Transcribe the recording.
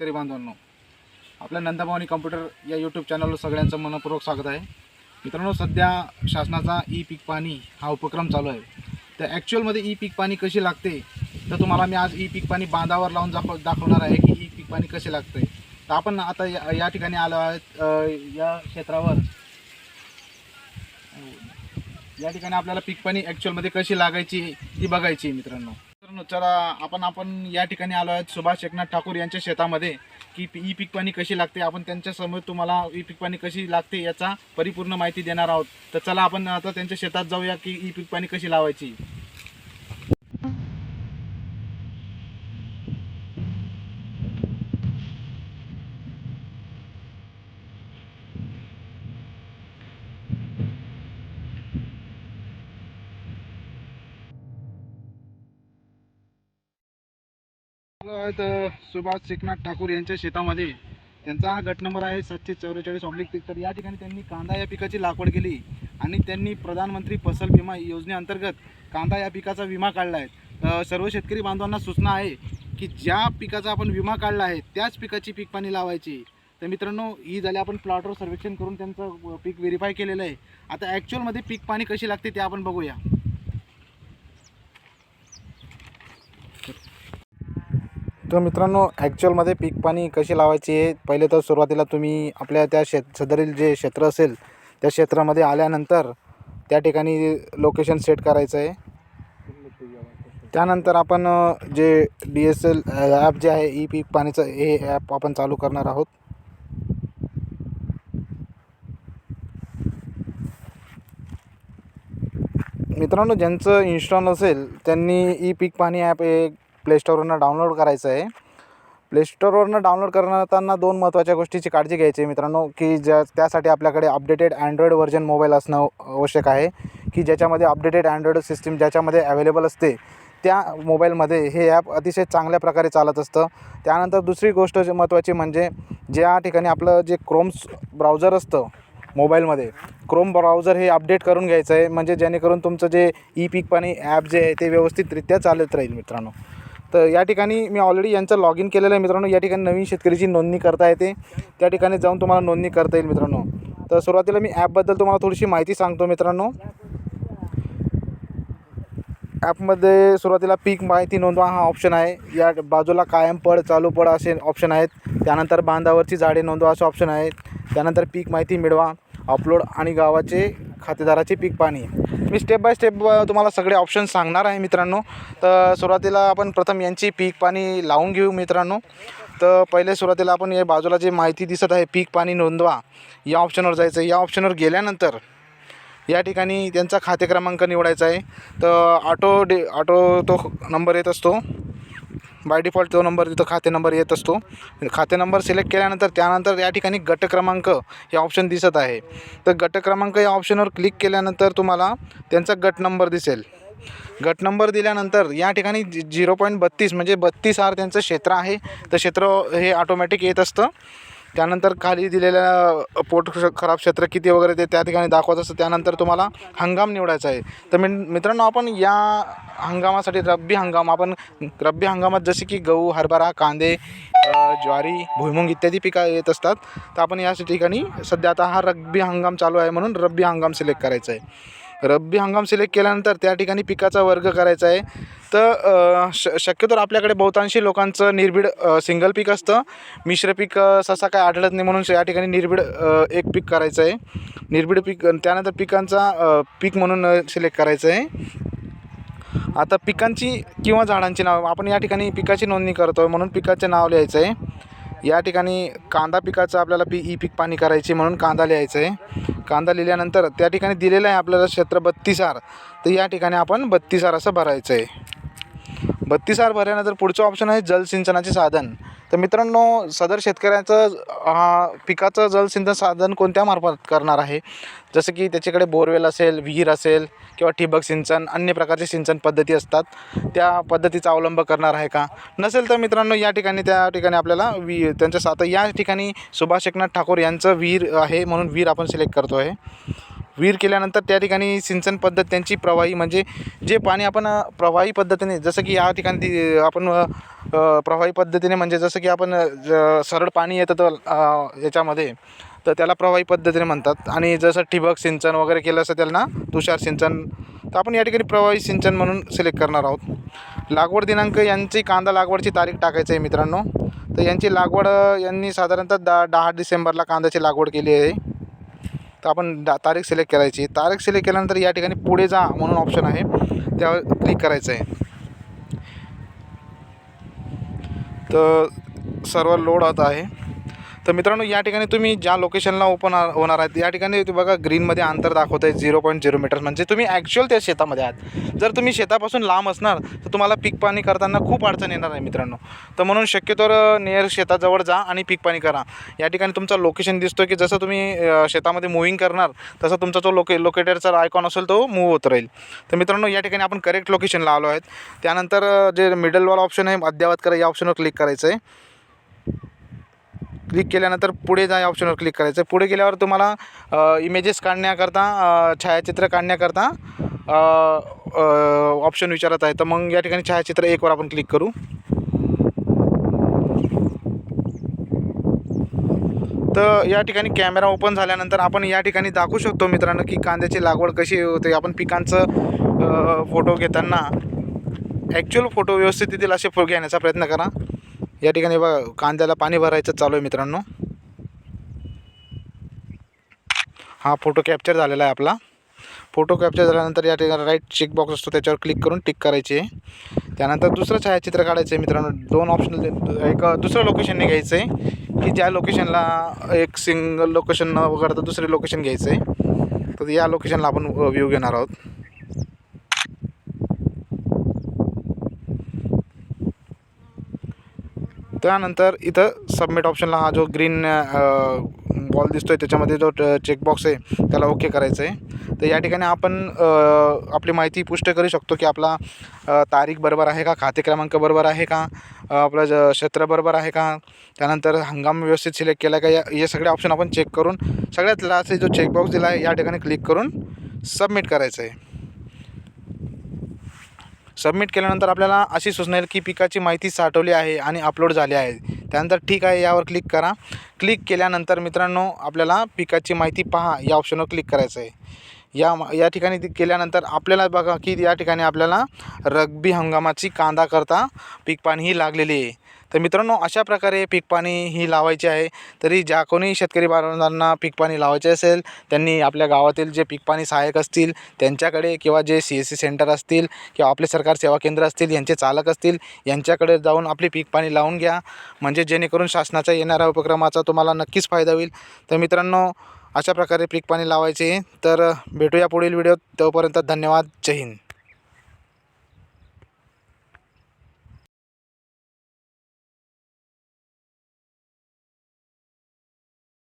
शेतकरी बांधवांनो, आपल्या नंदाभवानी कम्प्युटर या यूट्यूब चॅनलवर सगळ्यांचं मनपूर्वक स्वागत आहे. मित्रांनो, सध्या शासनाचा ई पीक पाणी हा उपक्रम चालू आहे. तर ॲक्च्युअलमध्ये ई पीक पाणी कशी लागते तर तुम्हाला मी आज ई पीक पाणी बांधावर लावून दाखवणार आहे की ई पीक पाणी कसे लागते. तर आपण आता या ठिकाणी आलो आहोत. या क्षेत्रावर या ठिकाणी आपल्याला पीक पाणी ॲक्च्युअलमध्ये कशी लागायची ती बघायची. मित्रांनो चला आपण या ठिकाणी आलो आहेत सुभाष एकनाथ ठाकूर यांच्या शेतामध्ये की ई पीक पाणी कशी लागते. आपण त्यांच्यासमोर तुम्हाला ई पीक पाणी कशी लागते याचा परिपूर्ण माहिती देणार आहोत. तर चला आपण आता त्यांच्या शेतात जाऊया की ई पीक पाणी कशी लावायची. सुभाष एकनाथ ठाकूर यांच्या शेतामध्ये त्यांचा हा गट नंबर आहे 744 तर या ठिकाणी त्यांनी कांदा या पिकाची लागवड केली आणि त्यांनी प्रधानमंत्री फसल विमा योजनेअंतर्गत कांदा या पिकाचा विमा काढला आहे. सर्व शेतकरी बांधवांना सूचना आहे की ज्या पिकाचा आपण विमा काढला आहे त्याच पिकाची पीक पाणी लावायची. तर मित्रांनो, ही झाली आपण प्लॉटवर सर्वेक्षण करून त्यांचं पीक व्हेरीफाय केलेलं आहे. आता ॲक्च्युअलमध्ये पीक पाणी कशी लागते ते आपण बघूया. तर मित्रांनो, ॲक्च्युअलमध्ये पीक पाणी कशी लावायची आहे. पहिले तर सुरुवातीला तुम्ही आपल्या त्या सदरील जे क्षेत्र असेल त्या क्षेत्रामध्ये आल्यानंतर त्या ठिकाणी लोकेशन सेट करायचं आहे. त्यानंतर आपण जे DSL ॲप जे आहे ई पीक पाणीचं हे ॲप आपण चालू करणार आहोत. मित्रांनो, ज्यांचं इन्स्टॉल नसेल त्यांनी ई पीक पाणी ॲप हे प्लेस्टोरवरनं डाउनलोड करायचं आहे. प्लेस्टोरवरनं डाउनलोड करताना दोन महत्त्वाच्या गोष्टीची काळजी घ्यायची आहे मित्रांनो, की त्यासाठी आपल्याकडे अपडेटेड अँड्रॉईड व्हर्जन मोबाईल असणं आवश्यक आहे. की ज्याच्यामध्ये अपडेटेड अँड्रॉईड सिस्टीम ज्याच्यामध्ये अवेलेबल असते त्या मोबाईलमध्ये हे ॲप अतिशय चांगल्या प्रकारे चालत असतं. त्यानंतर दुसरी गोष्ट महत्त्वाची म्हणजे ज्या ठिकाणी आपलं जे क्रोम्स ब्राउझर असतं मोबाईलमध्ये, क्रोम ब्राउझर हे अपडेट करून घ्यायचं आहे, म्हणजे जेणेकरून तुमचं जे ई पीक पाणी ॲप जे आहे ते व्यवस्थितरित्या चालत राहील मित्रांनो. तर या ठिकाणी मी ऑलरेडी यांचं लॉग इन केलेलं आहे मित्रांनो. या ठिकाणी नवीन शेतकरीची नोंदणी करता येते, त्या ठिकाणी जाऊन तुम्हाला नोंदणी करता येईल मित्रांनो. तर सुरुवातीला मी ॲपबद्दल तुम्हाला थोडीशी माहिती सांगतो मित्रांनो. ॲपमध्ये सुरुवातीला पीक माहिती नोंदवा हा ऑप्शन आहे. या बाजूला कायम पड, चालू पड असे ऑप्शन आहेत. त्यानंतर बांधावरची झाडे नोंदवा असे ऑप्शन आहेत. त्यानंतर पीक माहिती मिळवा, अपलोड आणि गावाचे खातेदाराचे पीक पाणी. मी स्टेप बाय स्टेप तुम्हाला सगळे ऑप्शन सांगणार आहे मित्रांनो. तर सुरुवातीला आपण प्रथम यांची पीक पाणी लावून घेऊ मित्रांनो. तर पहिले सुरुवातीला आपण या बाजूला जे माहिती दिसत आहे पीक पाणी नोंदवा या ऑप्शनवर जायचं. या ऑप्शनवर गेल्यानंतर या ठिकाणी त्यांचा खाते क्रमांक निवडायचा आहे. तर ऑटो तो नंबर येत असतो, बाय डिफॉल्ट तो नंबर तिथं खाते नंबर येत असतो. खाते नंबर सिलेक्ट केल्यानंतर त्यानंतर या ठिकाणी गट क्रमांक हे ऑप्शन दिसत आहे. तर गट क्रमांक या ऑप्शनवर क्लिक केल्यानंतर तुम्हाला त्यांचा गट नंबर दिसेल. गट नंबर दिल्यानंतर या ठिकाणी 0.32 म्हणजे 32R त्यांचं क्षेत्र आहे. तर क्षेत्र हे ऑटोमॅटिक येत असतं. त्यानंतर खाली दिलेल्या पोट खराब क्षेत्र किती वगैरे ते त्या ठिकाणी दाखवत असतं. त्यानंतर तुम्हाला हंगाम निवडायचा आहे. तर मित्रांनो, आपण या हंगामासाठी रब्बी हंगामात जसे की गहू, हरभरा, कांदे, ज्वारी, भुईमुग इत्यादी पिकं येत असतात. तर आपण या ठिकाणी सध्या आता हा रब्बी हंगाम चालू आहे म्हणून रब्बी हंगाम सिलेक्ट करायचा आहे. रब्बी हंगाम सिलेक्ट केल्यानंतर त्या ठिकाणी पिकाचा वर्ग करायचा आहे. तर शक्यतो आपल्याकडे बहुतांशी लोकांचं निर्भीड सिंगल पीक असतं. मिश्र पीक सहसा काय आढळत नाही म्हणून या ठिकाणी निर्भीड एक पीक करायचं आहे. निर्भीड पीक त्यानंतर पिकांचा पीक म्हणून सिलेक्ट करायचं आहे. आता पिकांची किंवा झाडांची नाव आपण या ठिकाणी पिकाची नोंदणी करतो म्हणून पिकाचे नाव लिहायचं आहे. या ठिकाणी कांदा पिकाचं आपल्याला ई पीक पाणी करायची म्हणून कांदा लिहायचं आहे. कांदा लिहिल्यानंतर त्या ठिकाणी दिलेलं आहे आपल्याला क्षेत्र 32R. तर या ठिकाणी आपण 32R असं भरायचं आहे. 32R भरल्यानंतर पुढचं ऑप्शन आहे जलसिंचनाचे साधन. तर मित्रांनो, सदर शेतकऱ्याचं पिकाचं जलसिंचन साधन कोणत्या मार्फत करणार आहे, जसं की त्याच्याकडे बोरवेल असेल, विहीर असेल किंवा ठिबक सिंचन, अन्य प्रकारचे सिंचन पद्धती असतात, त्या पद्धतीचा अवलंब करणार आहे का. नसेल तर मित्रांनो त्या ठिकाणी आपल्याला त्यांच्या साथ या ठिकाणी सुभाष एकनाथ ठाकूर यांचं विहीर आहे म्हणून विहीर आपण सिलेक्ट करतो आहे. विहीर केल्यानंतर त्या ठिकाणी सिंचन पद्धत त्यांची प्रवाही म्हणजे जे पाणी आपण प्रवाही पद्धतीने, जसं की या ठिकाणी आपण प्रवाही पद्धतीने म्हणजे जसं की आपण सरळ पाणी येतं तर याच्यामध्ये तर त्याला प्रवाही पद्धतीने म्हणतात. आणि जसं ठिबक सिंचन वगैरे केलं असं त्यांना तुषार सिंचन, तर आपण या ठिकाणी प्रवाही सिंचन म्हणून सिलेक्ट करणार आहोत. लागवड दिनांक यांची कांदा लागवडची तारीख टाकायची आहे मित्रांनो. तर यांची लागवड यांनी साधारणतः 10 डिसेंबरला कांद्याची लागवड केली आहे. तर आपण तारीख सिलेक्ट करायची. तारीख सिलेक्ट केल्यानंतर या ठिकाणी पुढे जा म्हणून ऑप्शन आहे, त्यावर क्लिक करायचं आहे. तर सर्व लोड होत आहे. तर मित्रांनो या ठिकाणी तुम्ही ज्या लोकेशनला ओपन होणार आहेत या ठिकाणी तुम्ही बघा ग्रीनमध्ये अंतर दाखवत आहे 0.0 मीटर, म्हणजे तुम्ही ॲक्च्युअल त्या शेतामध्ये आहात. जर तुम्ही शेतापासून लांब असणार तर तुम्हाला पीक पाणी करताना खूप अडचण येणार आहे मित्रांनो. तर म्हणून शक्यतोवर नियर शेताजवळ जा आणि पीक पाणी करा. या ठिकाणी तुमचा लोकेशन दिसतो की जसं तुम्ही शेतामध्ये मूव्हिंग करणार तसं तुमचा जो लोकेटरचा आयकॉन असेल तो मूव्ह होत राहील. तर मित्रांनो या ठिकाणी आपण करेक्ट लोकेशनला आलो आहेत. त्यानंतर जे मिडलवाला ऑप्शन आहे अद्ययावत करा या ऑप्शनवर क्लिक करायचं आहे. क्लिक केल्यानंतर पुढे जा या ऑप्शनवर क्लिक करायचं. पुढे गेल्यावर तुम्हाला इमेजेस काढण्याकरता छायाचित्र काढण्याकरता ऑप्शन विचारत आहे. तर मग या ठिकाणी छायाचित्र 1वर आपण क्लिक करू. तर या ठिकाणी कॅमेरा ओपन झाल्यानंतर आपण या ठिकाणी दाखवू शकतो मित्रांनो की कांद्याची लागवड कशी होते. आपण पिकांचं फोटो घेताना ॲक्च्युअल फोटो व्यवस्थित येतील असे फोटो घेण्याचा प्रयत्न करा. या ठिकाणी बघा कांद्याला पाणी भरायचं चालू आहे मित्रांनो. हा फोटो कॅप्चर झालेला आहे आपला. फोटो कॅप्चर झाल्यानंतर या ठिकाणी राईट चेक बॉक्स असतो त्याच्यावर क्लिक करून टिक करायचे आहे. त्यानंतर दुसरं छायाचित्र काढायचं आहे मित्रांनो. 2 ऑप्शन एक दुसरं लोकेशनने घ्यायचं आहे की ज्या लोकेशनला एक सिंगल लोकेशन न वगळता दुसरे लोकेशन घ्यायचं आहे. तर या लोकेशनला आपण व्ह्यू घेणार आहोत. त्यानंतर इथं सबमिट ऑप्शनला हा जो ग्रीन बॉल दिसतो आहे त्याच्यामध्ये जो चेकबॉक्स आहे त्याला ओके करायचं आहे. तर या ठिकाणी आपण आपली माहिती पुष्ट करू शकतो की आपला तारीख बरोबर आहे का, खाते क्रमांक बरोबर आहे का, आपलं क्षेत्र बरोबर आहे का, त्यानंतर हंगाम व्यवस्थित सिलेक्ट केला का, हे सगळे ऑप्शन आपण चेक करून सगळ्यात लास्ट जो चेकबॉक्स दिला आहे या ठिकाणी क्लिक करून सबमिट करायचं आहे. सबमिट केल्यानंतर आपल्याला अशी सूचना येईल की पिकाची माहिती साठवली आहे आणि अपलोड झाली आहे. त्यानंतर ठीक आहे यावर क्लिक करा. क्लिक केल्यानंतर मित्रांनो आपल्याला पिकाची माहिती पहा या ऑप्शनवर क्लिक करायचं आहे. या ठिकाणी केल्यानंतर आपल्याला बघा की या ठिकाणी आपल्याला रब्बी हंगामाची कांदा करता पीक पाणी ही लागलेली आहे. तर मित्रांनो अशा प्रकारे पीक पाणी ही लावायची आहे. तरी ज्या कोणी शेतकरी बांधवांना पीक पाणी लावायचे असेल त्यांनी आपल्या गावातील जे पीक पाणी सहाय्यक असतील त्यांच्याकडे किंवा जे CSC सेंटर असतील किंवा आपले सरकार सेवा केंद्र असतील यांचे चालक असतील यांच्याकडे जाऊन आपली पीक पाणी लावून घ्या. म्हणजे जेणेकरून शासनाच्या येणाऱ्या उपक्रमाचा तुम्हाला नक्कीच फायदा होईल. तर मित्रांनो अशा प्रकारे पीक पाणी लावायचे. तर भेटूया पुढील व्हिडिओत. तोपर्यंत धन्यवाद. जय हिंद.